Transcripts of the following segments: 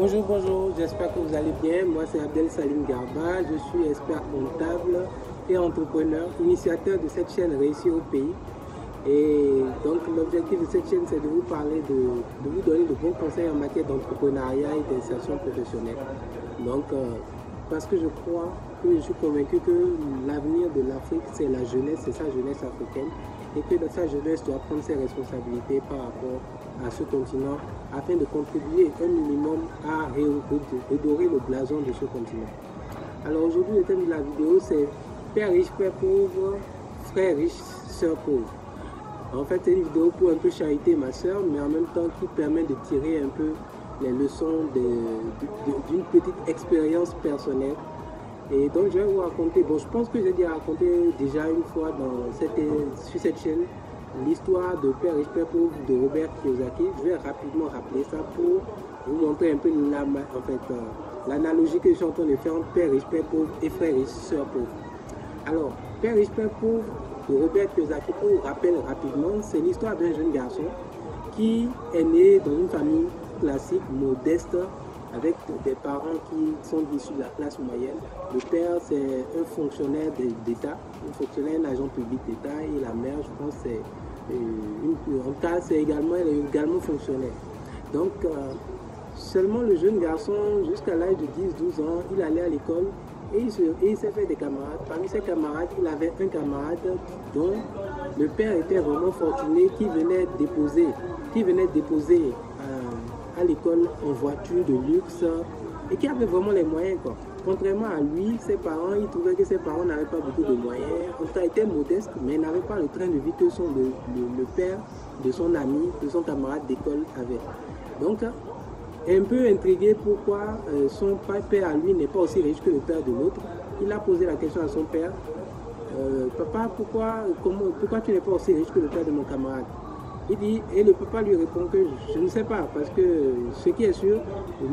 Bonjour, j'espère que vous allez bien. Moi, c'est Abdel Salim Garba, je suis expert comptable et entrepreneur, initiateur de cette chaîne Réussir au pays. Et donc, l'objectif de cette chaîne, c'est de vous parler, de vous donner de bons conseils en matière d'entrepreneuriat et d'insertion professionnelle. Donc, parce que je suis convaincu que l'avenir de l'Afrique, c'est la jeunesse, c'est sa jeunesse africaine, et que sa jeunesse doit prendre ses responsabilités par rapport à ce continent afin de contribuer un minimum à redorer le blason de ce continent. Alors aujourd'hui, le thème de la vidéo, c'est Père riche, père pauvre, frère riche, sœur pauvre. En fait, c'est une vidéo pour un peu chariter ma sœur, mais en même temps qui permet de tirer un peu les leçons d'une petite expérience personnelle. Et donc je vais vous raconter, je pense que j'ai raconté déjà une fois sur cette chaîne l'histoire de Père riche, père pauvre de Robert Kiyosaki. Je vais rapidement rappeler ça pour vous montrer un peu l'analogie que je suis en train de faire entre Père riche, père pauvre et frère riche, sœur pauvre. Alors, Père riche, père pauvre de Robert Kiyosaki, pour vous rappeler rapidement, c'est l'histoire d'un jeune garçon qui est né dans une famille classique, modeste, avec des parents qui sont issus de la classe moyenne. Le père, c'est un fonctionnaire d'État, un agent public d'État, et la mère, je pense, c'est elle est également fonctionnaire. Donc, seulement le jeune garçon, jusqu'à l'âge de 10-12 ans, il allait à l'école et il s'est fait des camarades. Parmi ses camarades, il avait un camarade dont le père était vraiment fortuné, qui venait déposer à l'école en voiture de luxe et qui avait vraiment les moyens, quoi. Contrairement à lui, ses parents, il trouvait que ses parents n'avaient pas beaucoup de moyens. En tout cas, étaient modestes, mais n'avaient pas le train de vie que le père de son ami, de son camarade d'école avait. Donc, un peu intrigué pourquoi son père à lui n'est pas aussi riche que le père de l'autre, il a posé la question à son père, papa, pourquoi tu n'es pas aussi riche que le père de mon camarade? Il dit, et le papa lui répond que je ne sais pas, parce que ce qui est sûr,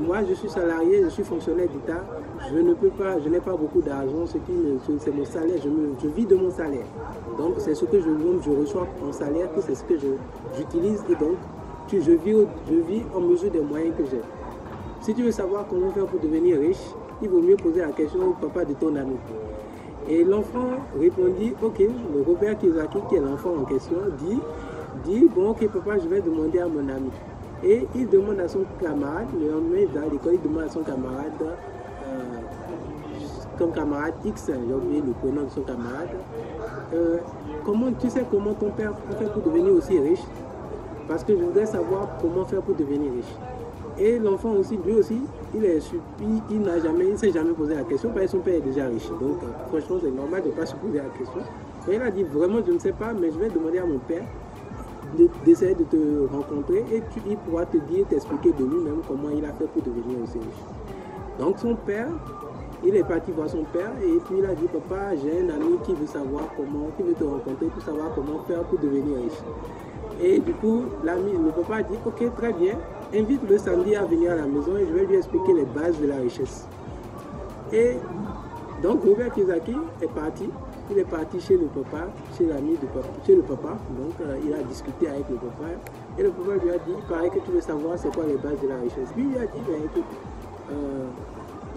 moi je suis salarié, je suis fonctionnaire d'État, je n'ai pas beaucoup d'argent, c'est mon salaire, je vis de mon salaire. Donc c'est ce que je reçois en salaire, que c'est ce que j'utilise, et donc je vis en mesure des moyens que j'ai. Si tu veux savoir comment faire pour devenir riche, il vaut mieux poser la question au papa de ton ami. Et l'enfant répondit, ok, le Robert Kiyosaki, qui est l'enfant en question, dit, bon ok papa, je vais demander à mon ami. Et il demande à son camarade, le lendemain il va à l'école, il demande à son camarade, X, j'ai oublié le prénom de son camarade, tu sais comment ton père fait pour devenir aussi riche? Parce que je voudrais savoir comment faire pour devenir riche. Et l'enfant aussi, lui aussi, il ne s'est jamais posé la question parce que son père est déjà riche. Donc franchement c'est normal de ne pas se poser la question. Et il a dit vraiment je ne sais pas, mais je vais demander à mon père d'essayer de te rencontrer et il pourra t'expliquer de lui-même comment il a fait pour devenir aussi riche. Donc son père, il est parti voir son père et puis il a dit, papa, j'ai un ami qui veut te rencontrer pour savoir comment faire pour devenir riche. Et du coup, le papa a dit, ok, très bien, invite le samedi à venir à la maison et je vais lui expliquer les bases de la richesse. Et donc Robert Kiyosaki est parti. Il est parti chez le papa, chez l'ami du papa, chez le papa. Donc il a discuté avec le papa. Et le papa lui a dit, il paraît que tu veux savoir c'est quoi les bases de la richesse. Lui il a dit, écoute,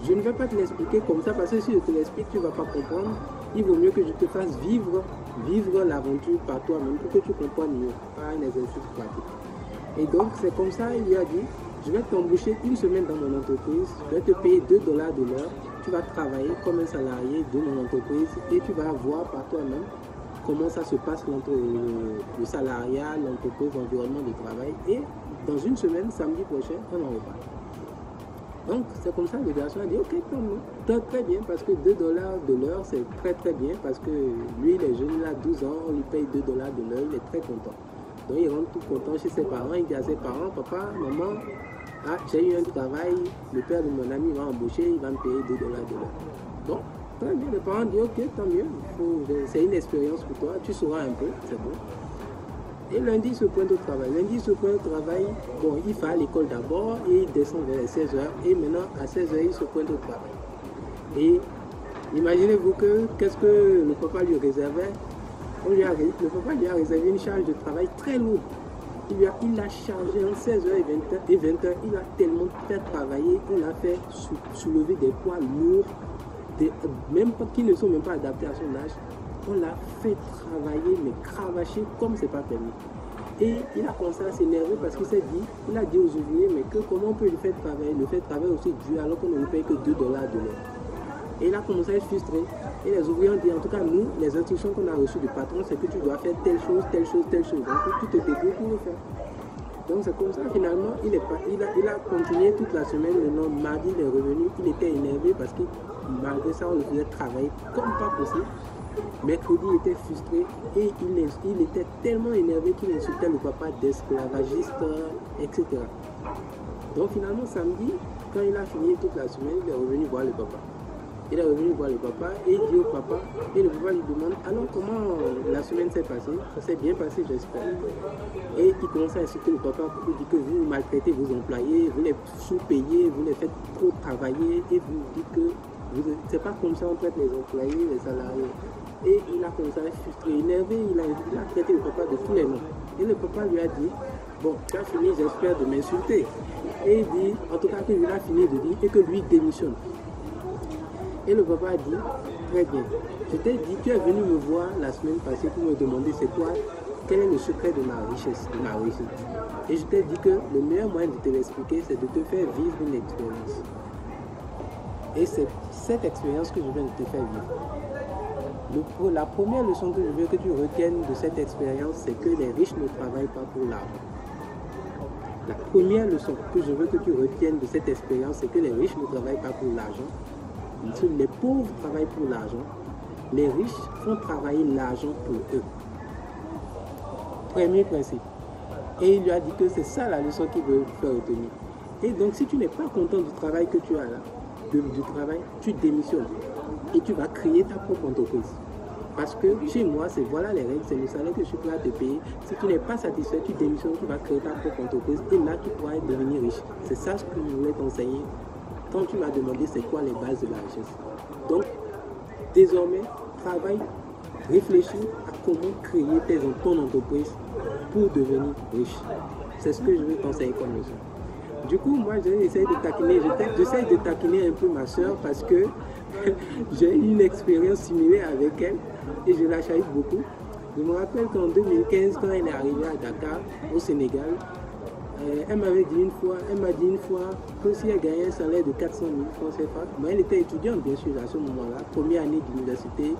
je ne vais pas te l'expliquer comme ça parce que si je te l'explique, tu ne vas pas comprendre. Il vaut mieux que je te fasse vivre l'aventure par toi-même pour que tu comprennes mieux, par un exercice pratique. Et donc c'est comme ça, il lui a dit, je vais t'embaucher une semaine dans mon entreprise, je vais te payer $2 de l'heure, tu vas travailler comme un salarié de mon entreprise et tu vas voir par toi-même comment ça se passe entre le salariat, l'entreprise, l'environnement de travail. Et dans une semaine, samedi prochain, on en reparle. Donc c'est comme ça que le garçon a dit, ok, très bien, parce que $2 de l'heure, c'est très très bien, parce que lui, il est jeune, il a 12 ans, on lui paye $2 de l'heure, il est très content. Donc il rentre tout content chez ses parents, il dit à ses parents, papa, maman, j'ai eu un travail, le père de mon ami va embaucher, il va me payer $2 de l'heure. Donc, très bien, les parents disent, ok, tant mieux, c'est une expérience pour toi, tu sauras un peu, c'est bon. Et lundi, il se pointe au travail. Bon, il va à l'école d'abord et il descend vers les 16h. Et maintenant, à 16h, il se pointe au travail. Et imaginez-vous qu'est-ce que le papa lui réservait? Le papa lui a réservé une charge de travail très lourde. il a chargé en 16h et 20h, il a tellement fait travailler, il a fait soulever des poids lourds, même qui ne sont même pas adaptés à son âge. On l'a fait travailler, mais cravacher comme c'est pas permis. Et il a commencé à s'énerver parce qu'il s'est dit, il a dit aux ouvriers, mais que comment on peut le faire travailler, aussi dur alors qu'on ne lui paye que $2 de l'heure. Et il a commencé à être frustré. Et les ouvriers ont dit, en tout cas, nous, les instructions qu'on a reçues du patron, c'est que tu dois faire telle chose, telle chose, telle chose. Donc, tu te débrouilles pour le faire. Donc, c'est comme ça, finalement, il a continué toute la semaine. Le lendemain, mardi, il est revenu. Il était énervé parce que, malgré ça, on le faisait travailler comme pas possible. Mercredi, il était frustré et il était tellement énervé qu'il insultait le papa d'esclavagiste, etc. Donc, finalement, samedi, quand il a fini toute la semaine, il est revenu voir le papa. Il est revenu voir le papa et il dit au papa, et le papa lui demande, alors comment la semaine s'est passée? Ça s'est bien passé, j'espère. Et il commence à insulter le papa pour lui dire que vous maltraitez vos employés, vous les sous-payez, vous les faites trop travailler et vous dites que c'est pas comme ça on traite les employés, les salariés. Et il a commencé à être frustré, énervé, il a traité le papa de tous les noms. Et le papa lui a dit, bon, tu as fini, j'espère, de m'insulter. Et il dit, en tout cas, qu'il a fini de dire et que lui démissionne. Et le papa a dit, très bien, je t'ai dit, tu es venu me voir la semaine passée pour me demander c'est quoi, quel est le secret de ma richesse, de ma réussite. Et je t'ai dit que le meilleur moyen de te l'expliquer, c'est de te faire vivre une expérience. Et c'est cette expérience que je viens de te faire vivre. La première leçon que je veux que tu retiennes de cette expérience, c'est que les riches ne travaillent pas pour l'argent. La première leçon que je veux que tu retiennes de cette expérience, c'est que les riches ne travaillent pas pour l'argent. Les pauvres travaillent pour l'argent. Les riches font travailler l'argent pour eux. Premier principe. Et il lui a dit que c'est ça la leçon qu'il veut faire retenir. Et donc, si tu n'es pas content du travail que tu as là, du travail, tu démissionnes. Et tu vas créer ta propre entreprise. Parce que chez moi, voilà les règles, c'est le salaire que je suis prêt à te payer. Si tu n'es pas satisfait, tu démissionnes, tu vas créer ta propre entreprise. Et là, tu pourras devenir riche. C'est ça ce que je voulais t'enseigner quand tu m'as demandé c'est quoi les bases de la richesse. Donc, désormais, travaille, réfléchis à comment créer ton entreprise pour devenir riche. C'est ce que je vais t'enseigner comme leçon. Du coup, moi, j'essaie de taquiner un peu ma soeur parce que j'ai eu une expérience similaire avec elle et je la chavite beaucoup. Je me rappelle qu'en 2015, quand elle est arrivée à Dakar, au Sénégal, elle m'a dit une fois que si elle gagnait un salaire de 400 000 francs CFA, moi elle était étudiante bien sûr à ce moment-là, première année d'université,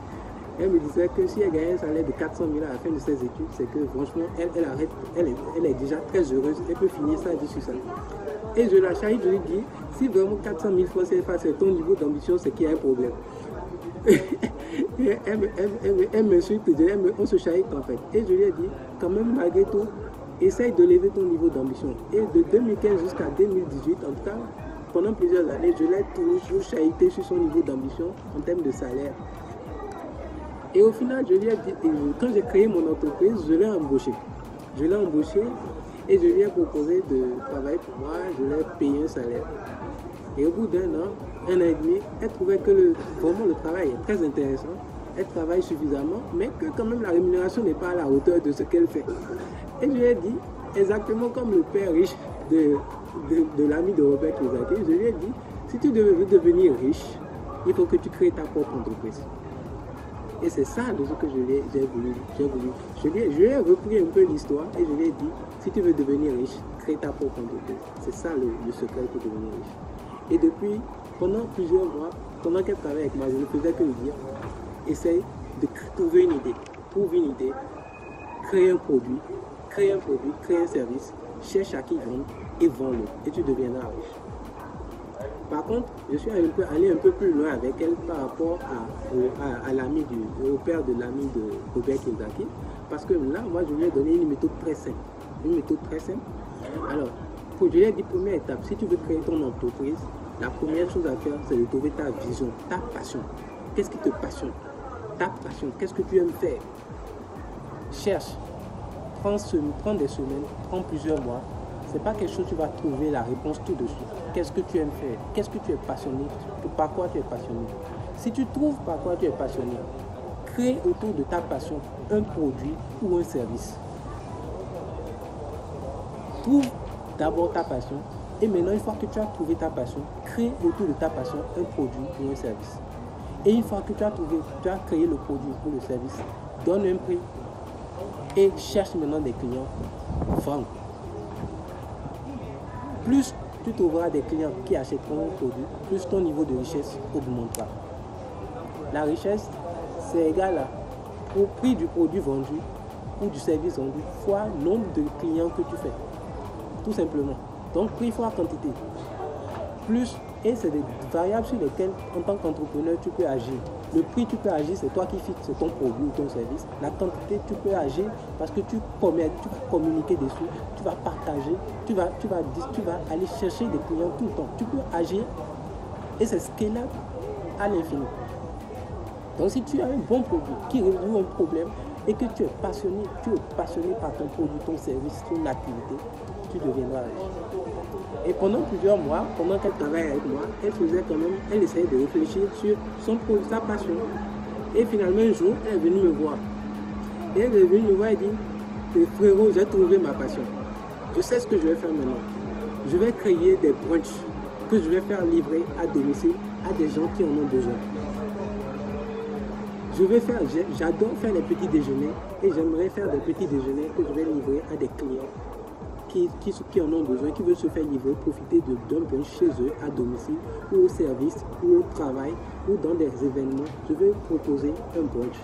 elle me disait que si elle gagnait un salaire de 400 000 à la fin de ses études, c'est que franchement elle est déjà très heureuse, elle peut finir sa vie sur ça. Et je la charrie, je lui dis, si vraiment 400 000 francs CFA c'est ton niveau d'ambition, c'est qu'il y a un problème. Et elle m'insulte, on se charrie en fait. Et je lui ai dit, quand même malgré tout, essaye de lever ton niveau d'ambition. Et de 2015 jusqu'à 2018, en tout cas, pendant plusieurs années, je l'ai toujours charité sur son niveau d'ambition en termes de salaire. Et au final, je lui ai dit, quand j'ai créé mon entreprise, je l'ai embauché. Et je lui ai proposé de travailler pour moi, je lui ai payé un salaire. Et au bout d'un an et demi, elle trouvait que vraiment le travail est très intéressant. Elle travaille suffisamment, mais que quand même la rémunération n'est pas à la hauteur de ce qu'elle fait. Et je lui ai dit, exactement comme le père riche de l'ami de Robert Kiyosaki, je lui ai dit, si tu veux devenir riche, il faut que tu crées ta propre entreprise. Et c'est ça de ce que j'ai voulu. Je lui ai repris un peu l'histoire et je lui ai dit, si tu veux devenir riche, crée ta propre entreprise. C'est ça le secret pour devenir riche. Et depuis, pendant plusieurs mois, pendant qu'elle travaillait avec moi, je ne faisais que lui dire, essaye de trouver une idée, crée un produit, crée un service, cherche à qui vendre et vends-le et tu deviendras riche. Par contre, je suis allé un peu plus loin avec elle par rapport au père de l'ami de Robert Kiyosaki, parce que là, moi, je lui ai donné une méthode très simple. Alors, je lui ai dit, première étape, si tu veux créer ton entreprise, la première chose à faire, c'est de trouver ta vision, ta passion. Qu'est-ce qui te passionne? Ta passion, qu'est-ce que tu aimes faire? Cherche, prends des semaines, prends plusieurs mois. C'est pas quelque chose que tu vas trouver la réponse tout de suite. Qu'est-ce que tu aimes faire? Qu'est-ce que tu es passionné? Par quoi tu es passionné? Si tu trouves par quoi tu es passionné, crée autour de ta passion un produit ou un service. trouve d'abord ta passion. Et maintenant, une fois que tu as trouvé ta passion, crée autour de ta passion un produit ou un service. Et une fois que tu as créé le produit ou le service, donne un prix et cherche maintenant des clients, vends. Plus tu trouveras des clients qui achèteront un produit, plus ton niveau de richesse augmentera. La richesse, c'est égal au prix du produit vendu ou du service vendu fois le nombre de clients que tu fais. Tout simplement. Donc, prix fois quantité. Plus, et c'est des variables sur lesquelles, en tant qu'entrepreneur, tu peux agir. Le prix, tu peux agir, c'est toi qui fixes ton produit ou ton service. La quantité, tu peux agir parce que tu vas communiquer dessus, tu vas partager, tu vas aller chercher des clients tout le temps. Tu peux agir et c'est scalable à l'infini. Donc, si tu as un bon produit qui résout un problème et que tu es passionné par ton produit, ton service, ton activité, tu deviendras riche. Et pendant plusieurs mois, pendant qu'elle travaillait avec moi, elle essayait de réfléchir sur son produit, sa passion. Et finalement, un jour, elle est venue me voir. Et elle est venue me voir et dit, frérot, j'ai trouvé ma passion. Je sais ce que je vais faire maintenant. Je vais créer des brunchs que je vais faire livrer à domicile à des gens qui en ont besoin. J'adore faire des petits déjeuners et j'aimerais faire des petits déjeuners que je vais livrer à des clients qui en ont besoin, qui veulent se faire livrer, profiter d'un brunch chez eux, à domicile, ou au service, ou au travail, ou dans des événements. Je vais proposer un brunch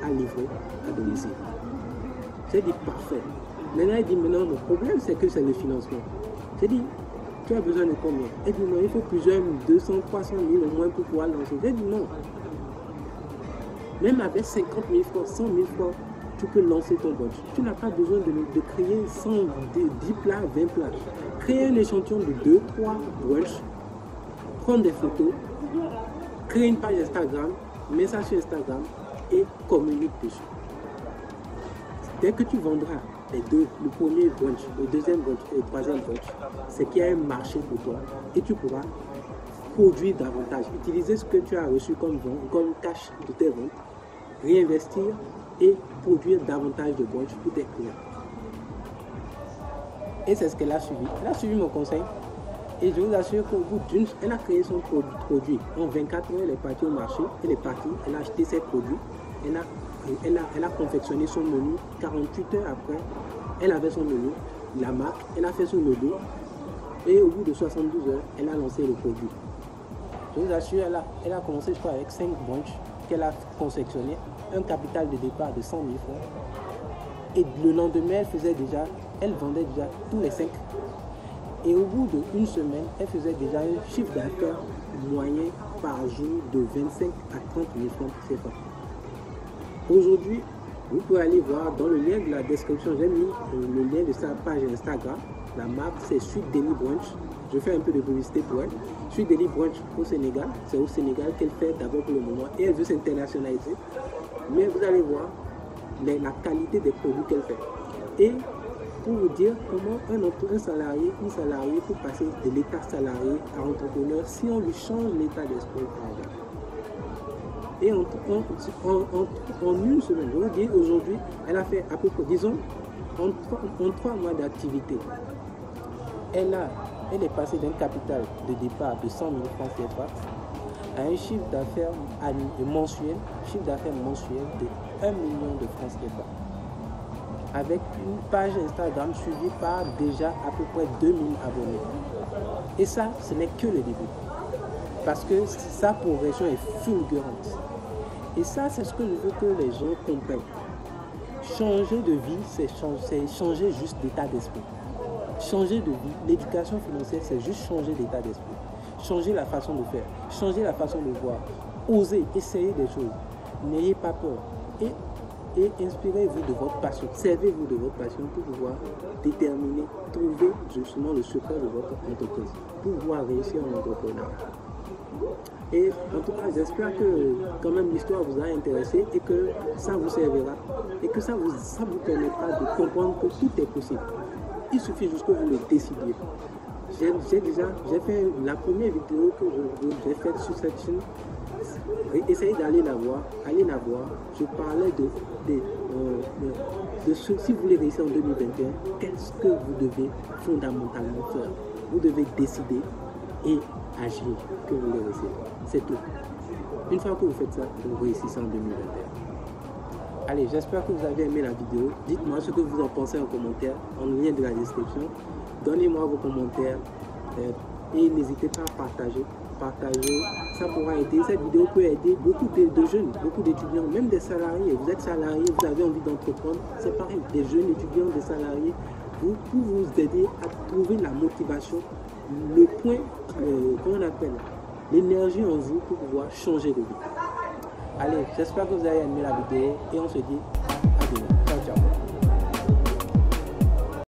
à livrer à domicile. J'ai dit parfait. Maintenant, elle dit maintenant, le problème c'est que c'est le financement. J'ai dit, tu as besoin de combien? Elle dit non, il faut plusieurs 200, 300 000 au moins pour pouvoir lancer. J'ai dit non. Même avec 50 000 francs, 100 000 francs, tu peux lancer ton brunch. Tu n'as pas besoin de créer 10 plats, 20 plats. Créer un échantillon de 2, 3 brunchs, prendre des photos, créer une page Instagram, mets ça sur Instagram et communique dessus. Dès que tu vendras les deux, le premier brunch, le deuxième brunch et le troisième brunch, c'est qu'il y a un marché pour toi et tu pourras produire davantage, utiliser ce que tu as reçu comme cash de tes ventes, réinvestir et produire davantage de brunch pour tes clients. Et c'est ce qu'elle a suivi. Elle a suivi mon conseil. Et je vous assure qu'au bout elle a créé son produit. En 24 heures, elle est partie au marché, elle est partie, elle a acheté ses produits, elle a confectionné son menu. 48 heures après, elle avait son menu, la marque, elle a fait son logo. Et au bout de 72 heures, elle a lancé le produit. Je vous assure, elle a commencé, je crois, avec 5 brunchs qu'elle a confectionné, un capital de départ de 100 000 francs. Et le lendemain, elle vendait déjà tous les 5. Et au bout d'une semaine, elle faisait déjà un chiffre d'affaires moyen par jour de 25 à 30 000 francs CFA. Aujourd'hui, vous pouvez aller voir dans le lien de la description, j'ai mis le lien de sa page Instagram. La marque, c'est Sweet Deli Brunch. Je fais un peu de publicité pour elle. Sweet Deli Brunch au Sénégal. C'est au Sénégal qu'elle fait d'abord pour le moment. Et elle veut s'internationaliser. Mais vous allez voir la qualité des produits qu'elle fait. Et pour vous dire comment un salarié, une salariée peut passer de l'état salarié à entrepreneur si on lui change l'état d'esprit. Et en une semaine, je vous dis, aujourd'hui, elle a fait à peu près, disons, en 3 mois d'activité, elle est passée d'un capital de départ de 100 000 francs CFA à un chiffre d'affaires mensuel, de 1 million de francs CFA. Avec une page Instagram suivie par déjà à peu près 2000 abonnés. Et ça, ce n'est que le début. Parce que sa progression est fulgurante. Et ça, c'est ce que je veux que les gens comprennent. Changer de vie, c'est changer juste d'état d'esprit. Changer de vie, l'éducation financière, c'est juste changer d'état d'esprit. Changer la façon de faire, changer la façon de voir. Osez, essayez des choses. N'ayez pas peur. Et inspirez-vous de votre passion. Servez-vous de votre passion pour pouvoir déterminer, trouver justement le secret de votre entreprise, pour pouvoir réussir en entrepreneur. Et en tout cas, j'espère que quand même l'histoire vous a intéressé et que ça vous servira et que ça vous permettra de comprendre que tout est possible. Il suffit juste que vous le décidiez. J'ai fait la première vidéo que j'ai faite sur cette chaîne. Essayez d'aller la voir, allez la voir. Je parlais si vous voulez réussir en 2021, qu'est-ce que vous devez fondamentalement faire? Vous devez décider et agir que vous voulez réussir. C'est tout. Une fois que vous faites ça, vous réussissez en 2021. Allez, j'espère que vous avez aimé la vidéo. Dites-moi ce que vous en pensez en commentaire, en lien de la description. Donnez-moi vos commentaires et n'hésitez pas à partager. Ça pourra aider. Cette vidéo peut aider beaucoup de jeunes, beaucoup d'étudiants, même des salariés. Vous êtes salarié, vous avez envie d'entreprendre, c'est pareil. Des jeunes étudiants, des salariés, pour vous aider à trouver la motivation, le point, comment on appelle, l'énergie en vous pour pouvoir changer de vie. Allez, j'espère que vous avez aimé la vidéo et on se dit